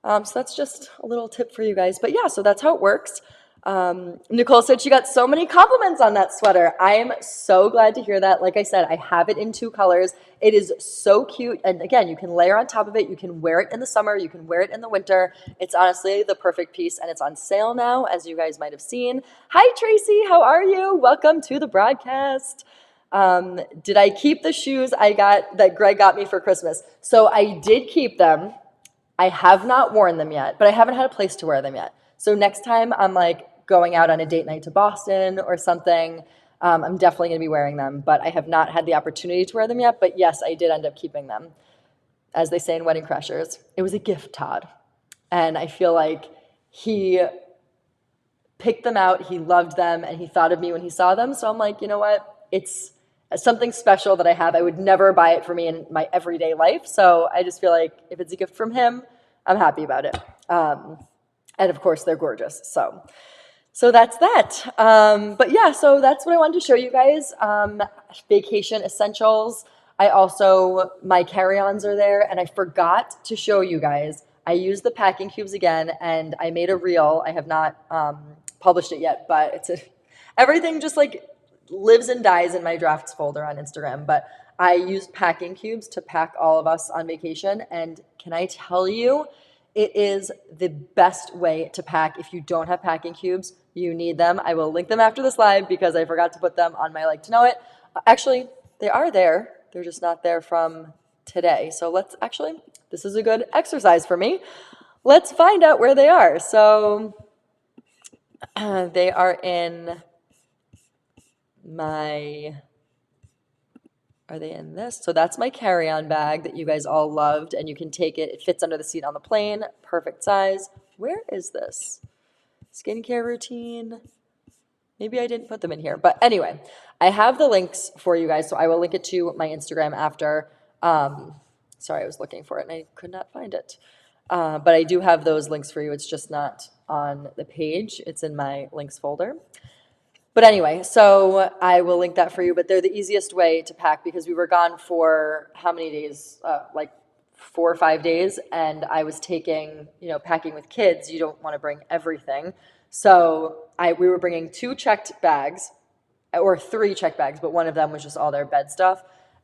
So that's just a little tip for you guys. But yeah, so that's how it works. Nicole said she got so many compliments on that sweater. I am so glad to hear that. Like I said, I have it in 2 colors. It is so cute. And again, you can layer on top of it. You can wear it in the summer. You can wear it in the winter. It's honestly the perfect piece, and it's on sale now, as you guys might have seen. Hi, Tracy. How are you? Welcome to the broadcast. Did I keep the shoes that Greg got me for Christmas? So I did keep them. I have not worn them yet, but I haven't had a place to wear them yet. So next time I'm like going out on a date night to Boston or something, I'm definitely going to be wearing them, but I have not had the opportunity to wear them yet. But yes, I did end up keeping them. As they say in Wedding Crashers, it was a gift, Todd. And I feel like he picked them out, he loved them, and he thought of me when he saw them. So I'm like, you know what? It's something special that I have. I would never buy it for me in my everyday life. So I just feel like if it's a gift from him, I'm happy about it. And of course, they're gorgeous. So that's that. But yeah, so that's what I wanted to show you guys. Vacation essentials. My carry-ons are there, and I forgot to show you guys. I used the packing cubes again, and I made a reel. I have not published it yet, but everything just like lives and dies in my drafts folder on Instagram. But I used packing cubes to pack all of us on vacation, and can I tell you, it is the best way to pack. If you don't have packing cubes, you need them. I will link them after this live because I forgot to put them on my like to know it. Actually, they are there. They're just not there from today. So this is a good exercise for me. Let's find out where they are. So they are in are they in this? So that's my carry-on bag that you guys all loved, and you can take it. It fits under the seat on the plane. Perfect size. Where is this? Skincare routine. Maybe I didn't put them in here. But anyway, I have the links for you guys, so I will link it to my Instagram after. Sorry, I was looking for it, and I could not find it. But I do have those links for you. It's just not on the page. It's in my links folder. But anyway, so I will link that for you. But they're the easiest way to pack because we were gone for how many days? Like 4 or 5 days. And I was packing with kids. You don't want to bring everything. So we were bringing 2 checked bags or 3 checked bags, but one of them was just all their bed stuff.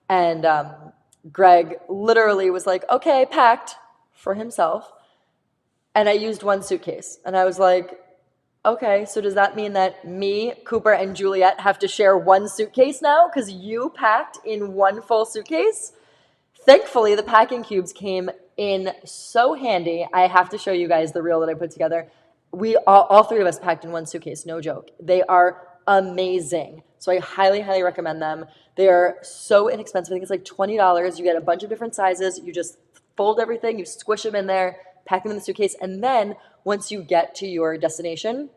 And Greg literally was like, okay, packed for himself. And I used 1 suitcase. And I was like, okay, so does that mean that me, Cooper, and Juliet have to share 1 suitcase now because you packed in 1 full suitcase? Thankfully, the packing cubes came in so handy. I have to show you guys the reel that I put together. We all 3 of us packed in 1 suitcase, no joke. They are amazing. So I highly, highly recommend them. They are so inexpensive. I think it's like $20. You get a bunch of different sizes. You just fold everything, you squish them in there, pack them in the suitcase, and then once you get to your destination,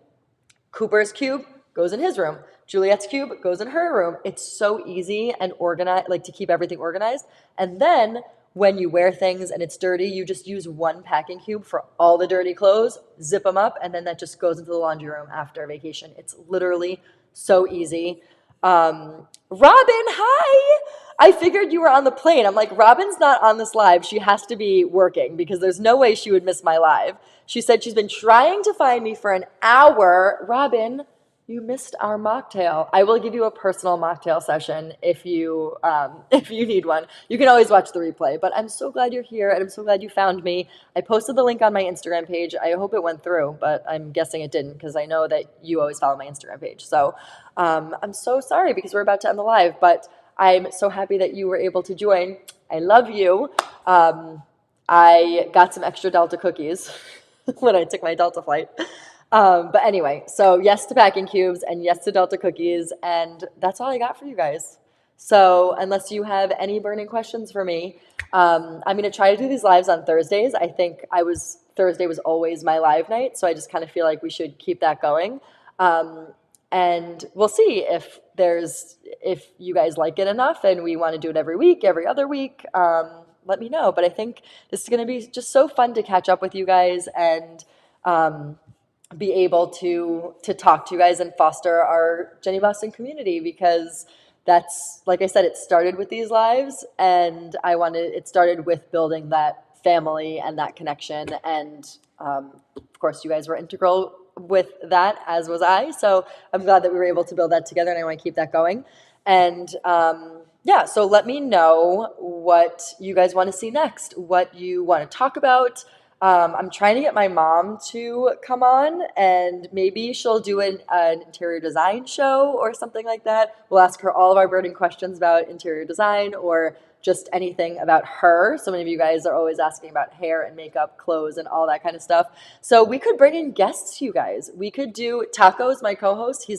Cooper's cube goes in his room. Juliet's cube goes in her room. It's so easy and organized, like to keep everything organized. And then when you wear things and it's dirty, you just use 1 packing cube for all the dirty clothes, zip them up, and then that just goes into the laundry room after vacation. It's literally so easy. Robin, hi! I figured you were on the plane. I'm like, Robin's not on this live. She has to be working because there's no way she would miss my live. She said she's been trying to find me for an hour. Robin, you missed our mocktail. I will give you a personal mocktail session if you need one. You can always watch the replay, but I'm so glad you're here and I'm so glad you found me. I posted the link on my Instagram page. I hope it went through, but I'm guessing it didn't because I know that you always follow my Instagram page. So I'm so sorry because we're about to end the live, but I'm so happy that you were able to join. I love you. I got some extra Delta cookies when I took my Delta flight. But anyway, so yes to packing cubes and yes to Delta cookies, and that's all I got for you guys. So unless you have any burning questions for me, I'm going to try to do these lives on Thursdays. I think Thursday was always my live night, so I just kind of feel like we should keep that going. And we'll see if you guys like it enough and we want to do it every week, every other week. Let me know. But I think this is going to be just so fun to catch up with you guys and be able to talk to you guys and foster our Jenny Boston community because that's, like I said, it started with these lives and it started with building that family and that connection. And of course, you guys were integral with that, as was I. So I'm glad that we were able to build that together and I want to keep that going. And so let me know what you guys want to see next, what you want to talk about. I'm trying to get my mom to come on and maybe she'll do an interior design show or something like that. We'll ask her all of our burning questions about interior design or just anything about her. So many of you guys are always asking about hair and makeup, clothes, and all that kind of stuff. So we could bring in guests to you guys. We could do Taco's my co-host. He's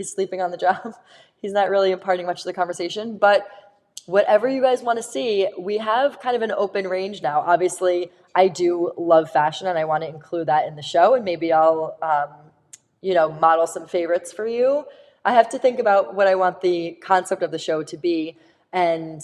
sleeping on the job. He's not really imparting much to the conversation, but whatever you guys want to see, we have kind of an open range now. Obviously, I do love fashion and I want to include that in the show and maybe I'll, model some favorites for you. I have to think about what I want the concept of the show to be and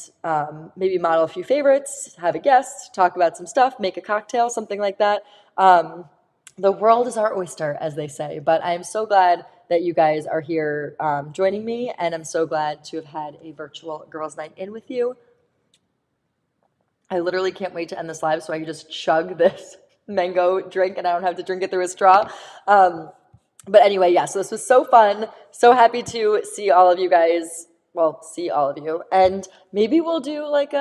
maybe model a few favorites, have a guest, talk about some stuff, make a cocktail, something like that. The world is our oyster, as they say, but I am so glad that you guys are here joining me, and I'm so glad to have had a virtual girls' night in with you. I literally can't wait to end this live so I can just chug this mango drink and I don't have to drink it through a straw. Um, but anyway, yeah, so this was so fun. So happy to see all of you guys. Well, see all of you. And maybe we'll do like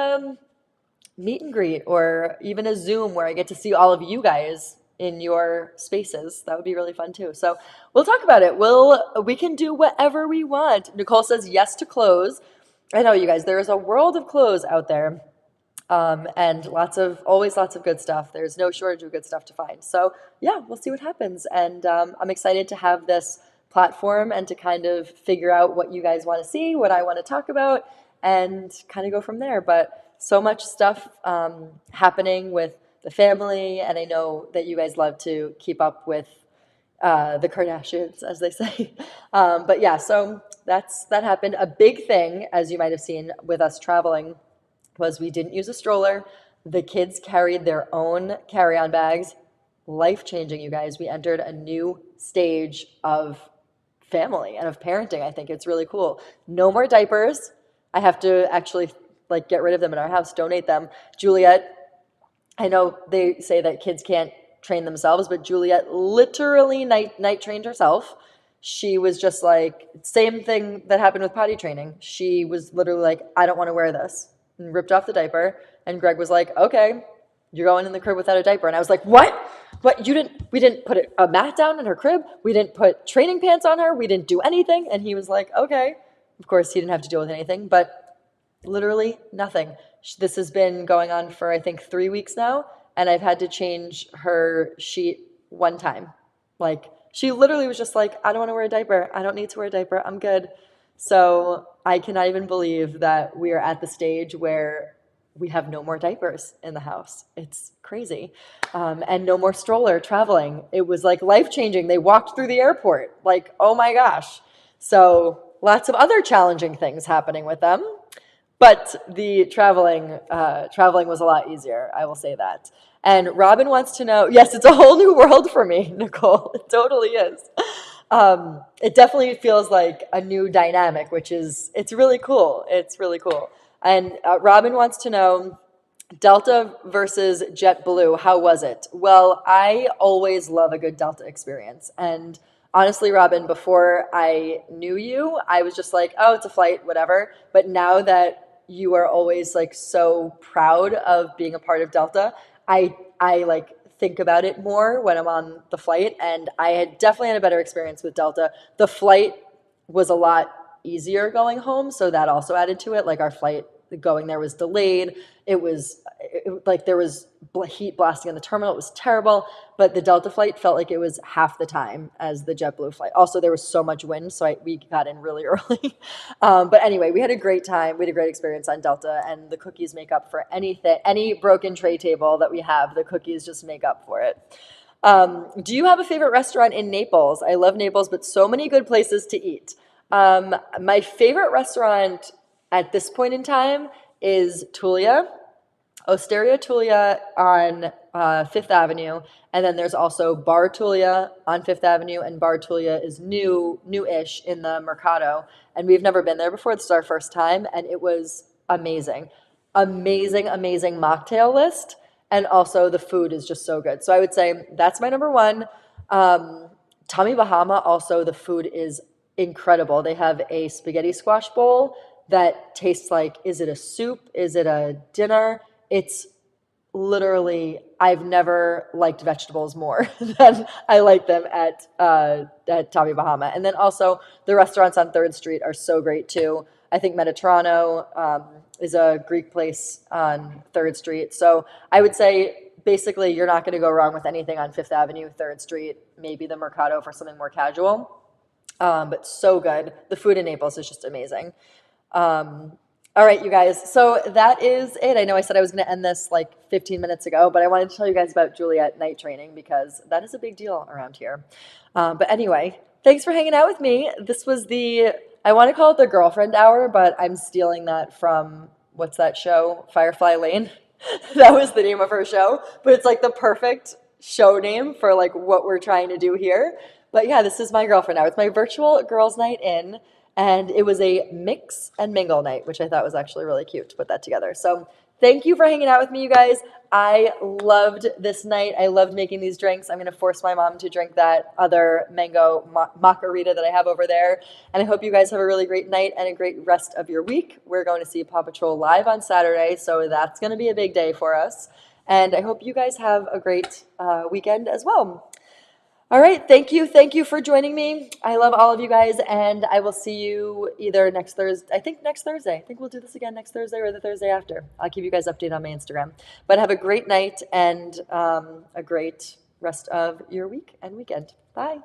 meet and greet or even a Zoom where I get to see all of you guys in your spaces. That would be really fun too. So we'll talk about it. We can do whatever we want. Nicole says yes to clothes. I know you guys, there is a world of clothes out there. And always lots of good stuff. There's no shortage of good stuff to find. So yeah, we'll see what happens. And I'm excited to have this platform and to kind of figure out what you guys want to see, what I want to talk about, and kind of go from there. But so much stuff happening with the family, and I know that you guys love to keep up with the Kardashians, as they say. But yeah, so that happened. A big thing, as you might have seen with us traveling, was we didn't use a stroller. The kids carried their own carry-on bags. Life-changing, you guys. We entered a new stage of family and of parenting. I think it's really cool. No more diapers. I have to actually like get rid of them in our house, donate them. Juliet, I know they say that kids can't train themselves, but Juliet literally night trained herself. She was just like, same thing that happened with potty training. She was literally like, I don't want to wear this, and ripped off the diaper. And Greg was like, okay, you're going in the crib without a diaper. And I was like, what? We didn't put a mat down in her crib. We didn't put training pants on her. We didn't do anything. And he was like, okay. Of course, he didn't have to deal with anything, but literally nothing. This has been going on for, I think, 3 weeks now. And I've had to change her sheet one time. Like, she literally was just like, I don't want to wear a diaper. I don't need to wear a diaper. I'm good. So I cannot even believe that we are at the stage where we have no more diapers in the house. It's crazy. And no more stroller traveling. It was like life-changing. They walked through the airport. Like, oh my gosh. So lots of other challenging things happening with them. But the traveling was a lot easier, I will say that. And Robin wants to know, yes, it's a whole new world for me, Nicole. It totally is. It definitely feels like a new dynamic, it's really cool. It's really cool. And Robin wants to know, Delta versus JetBlue, how was it? Well, I always love a good Delta experience. And honestly, Robin, before I knew you, I was just like, oh, it's a flight, whatever. But now that you are always like so proud of being a part of Delta, I like think about it more when I'm on the flight, and I had definitely had a better experience with Delta. The flight was a lot easier going home, so that also added to it. Like our flight going there was delayed. Like there was heat blasting in the terminal. It was terrible, but the Delta flight felt like it was half the time as the JetBlue flight. Also, there was so much wind, so we got in really early. But anyway, we had a great time. We had a great experience on Delta, and the cookies make up for anything. Any broken tray table that we have, the cookies just make up for it. Do you have a favorite restaurant in Naples? I love Naples, but so many good places to eat. My favorite restaurant at this point in time is Tulia, Osteria Tulia on Fifth Avenue, and then there's also Bar Tulia on Fifth Avenue, and Bar Tulia is new-ish in the Mercado, and we've never been there before. This is our first time, and it was amazing. Amazing, amazing mocktail list, and also the food is just so good. So I would say that's my number one. Tommy Bahama, also the food is incredible. They have a spaghetti squash bowl that tastes like, is it a soup? Is it a dinner? It's literally, I've never liked vegetables more than I like them at Tommy Bahama. And then also the restaurants on 3rd Street are so great too. I think Mediterrano is a Greek place on 3rd Street. So I would say basically you're not going to go wrong with anything on 5th Avenue, 3rd Street, maybe the Mercado for something more casual. But so good. The food in Naples is just amazing. All right, you guys. So that is it. I know I said I was going to end this like 15 minutes ago, but I wanted to tell you guys about Juliet night training because that is a big deal around here. But anyway, thanks for hanging out with me. This was I want to call it the girlfriend hour, but I'm stealing that from, what's that show? Firefly Lane. That was the name of her show, but it's like the perfect show name for like what we're trying to do here. But yeah, this is my girlfriend hour. It's my virtual girls' night in. And it was a mix and mingle night, which I thought was actually really cute to put that together. So Thank you for hanging out with me, you guys. I loved this night. I loved making these drinks. I'm going to force my mom to drink that other mango mock-a-rita that I have over there. And I hope you guys have a really great night and a great rest of your week. We're going to see Paw Patrol live on Saturday, so that's going to be a big day for us. And I hope you guys have a great weekend as well. All right, thank you. Thank you for joining me. I love all of you guys, and I will see you either next Thursday. I think next Thursday. I think we'll do this again next Thursday or the Thursday after. I'll keep you guys updated on my Instagram. But have a great night and a great rest of your week and weekend. Bye.